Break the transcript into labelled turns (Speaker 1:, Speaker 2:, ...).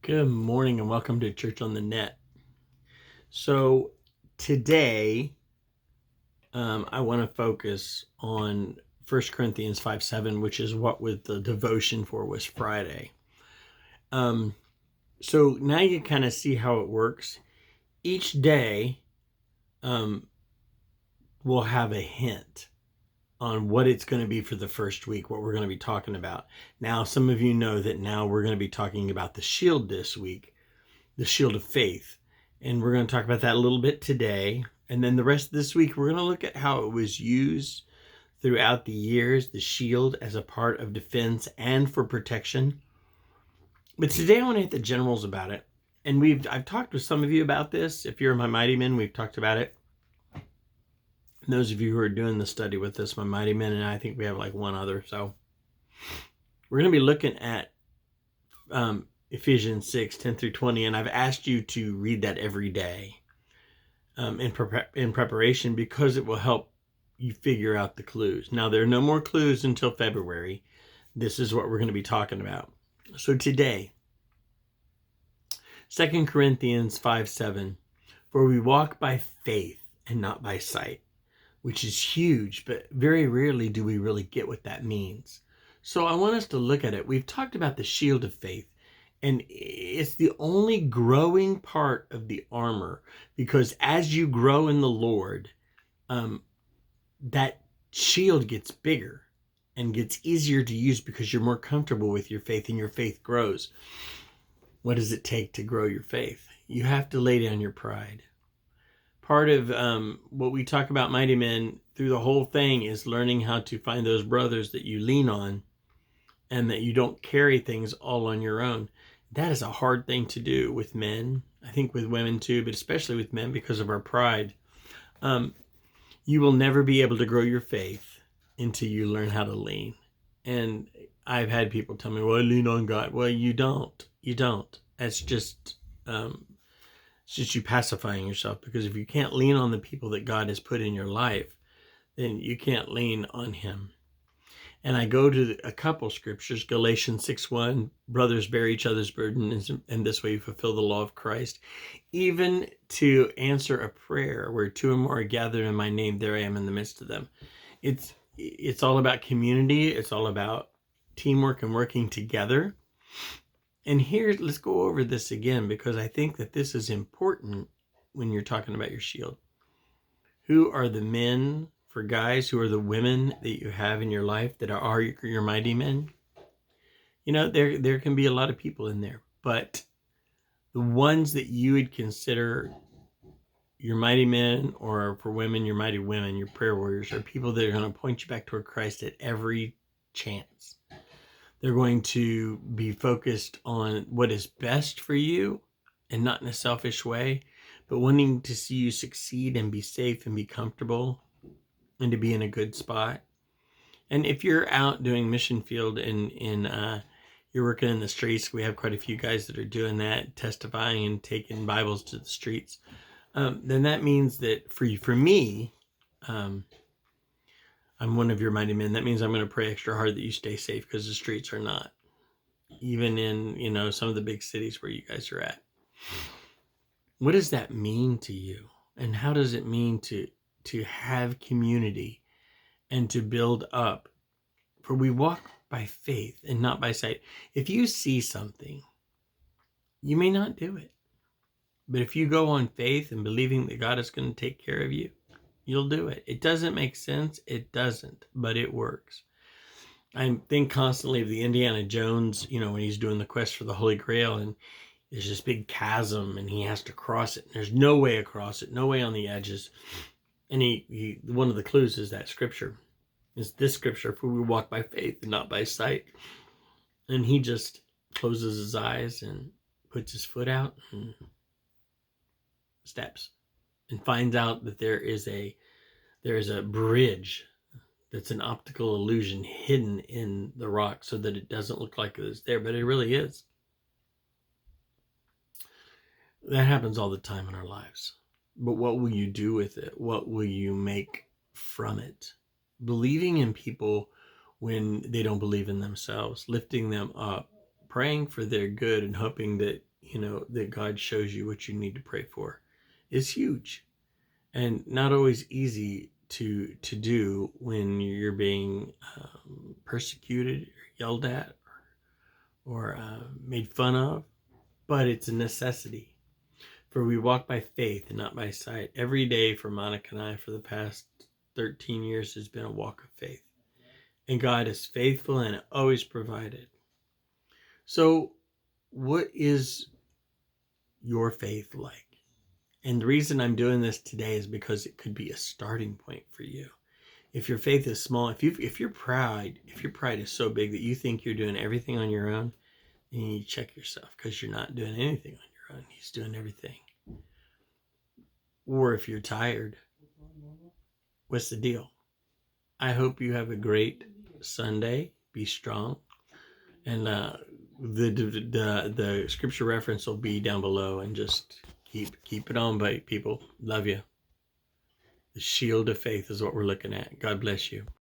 Speaker 1: Good morning and welcome to Church on the Net. So today I want to focus on 1 Corinthians 5:7, which is what the devotion for was Friday. So now you kind of see how it works. Each day we'll have a hint on what it's going to be for the first week, what we're going to be talking about. Now, some of you know that now we're going to be talking about the shield this week, the shield of faith. And we're going to talk about that a little bit today. And then the rest of this week, we're going to look at how it was used throughout the years, the shield as a part of defense and for protection. But today I want to hit the generals about it. And I've talked with some of you about this. If you're my Mighty Men, we've talked about it. And those of you who are doing the study with us, my Mighty Men, and I think we have like one other. So we're going to be looking at Ephesians 6:10-20, and I've asked you to read that every day in preparation because it will help you figure out the clues. Now, there are no more clues until February. This is what we're going to be talking about. So today, 2 Corinthians 5:7, for we walk by faith and not by sight, which is huge, but very rarely do we really get what that means. So I want us to look at it. We've talked about the shield of faith. And it's the only growing part of the armor, because as you grow in the Lord, that shield gets bigger and gets easier to use because you're more comfortable with your faith and your faith grows. What does it take to grow your faith? You have to lay down your pride. Part of what we talk about, Mighty Men, through the whole thing is learning how to find those brothers that you lean on and that you don't carry things all on your own. That is a hard thing to do with men. I think with women too, but especially with men because of our pride. You will never be able to grow your faith until you learn how to lean. And I've had people tell me, well, I lean on God. Well, you don't. You don't. It's just you pacifying yourself, because if you can't lean on the people that God has put in your life, then you can't lean on Him. And I go to a couple scriptures, Galatians 6:1, brothers bear each other's burdens, and this way you fulfill the law of Christ. Even to answer a prayer where two or more are gathered in my name, there I am in the midst of them. It's all about community. It's all about teamwork and working together. And here, let's go over this again, because I think that this is important when you're talking about your shield. Who are the men? For guys, who are the women that you have in your life that are your mighty men? You know, there can be a lot of people in there, but the ones that you would consider your mighty men, or for women, your mighty women, your prayer warriors, are people that are going to point you back toward Christ at every chance. They're going to be focused on what is best for you, and not in a selfish way, but wanting to see you succeed and be safe and be comfortable and to be in a good spot. And if you're out doing mission field and you're working in the streets, we have quite a few guys that are doing that, testifying and taking Bibles to the streets. Then that means that for me, I'm one of your mighty men. That means I'm going to pray extra hard that you stay safe, because the streets are not, even in some of the big cities where you guys are at. What does that mean to you? And how does it mean to have community and to build up? For we walk by faith and not by sight. If you see something, you may not do it. But if you go on faith and believing that God is going to take care of you, you'll do it. It doesn't make sense. It doesn't, but it works. I think constantly of the Indiana Jones, when he's doing the quest for the Holy Grail, and there's this big chasm and he has to cross it. And there's no way across it, no way on the edges. And he one of the clues is that scripture, is this scripture, for we walk by faith and not by sight. And he just closes his eyes and puts his foot out and steps and finds out that there is a bridge that's an optical illusion hidden in the rock so that it doesn't look like it's there, but it really is. That happens all the time in our lives. But what will you do with it? What will you make from it? Believing in people when they don't believe in themselves, lifting them up, praying for their good, and hoping that that God shows you what you need to pray for is huge, and not always easy to do when you're being persecuted or yelled at or made fun of, but it's a necessity. For we walk by faith and not by sight. Every day for Monica and I for the past 13 years has been a walk of faith. And God is faithful and always provided. So what is your faith like? And the reason I'm doing this today is because it could be a starting point for you. If your faith is small, if your pride is so big that you think you're doing everything on your own, then you need to check yourself, because you're not doing anything on your own. He's doing everything. Or if you're tired, what's the deal? I hope you have a great Sunday. Be strong. And the scripture reference will be down below, and just keep it on, people. Love you. The shield of faith is what we're looking at. God bless you.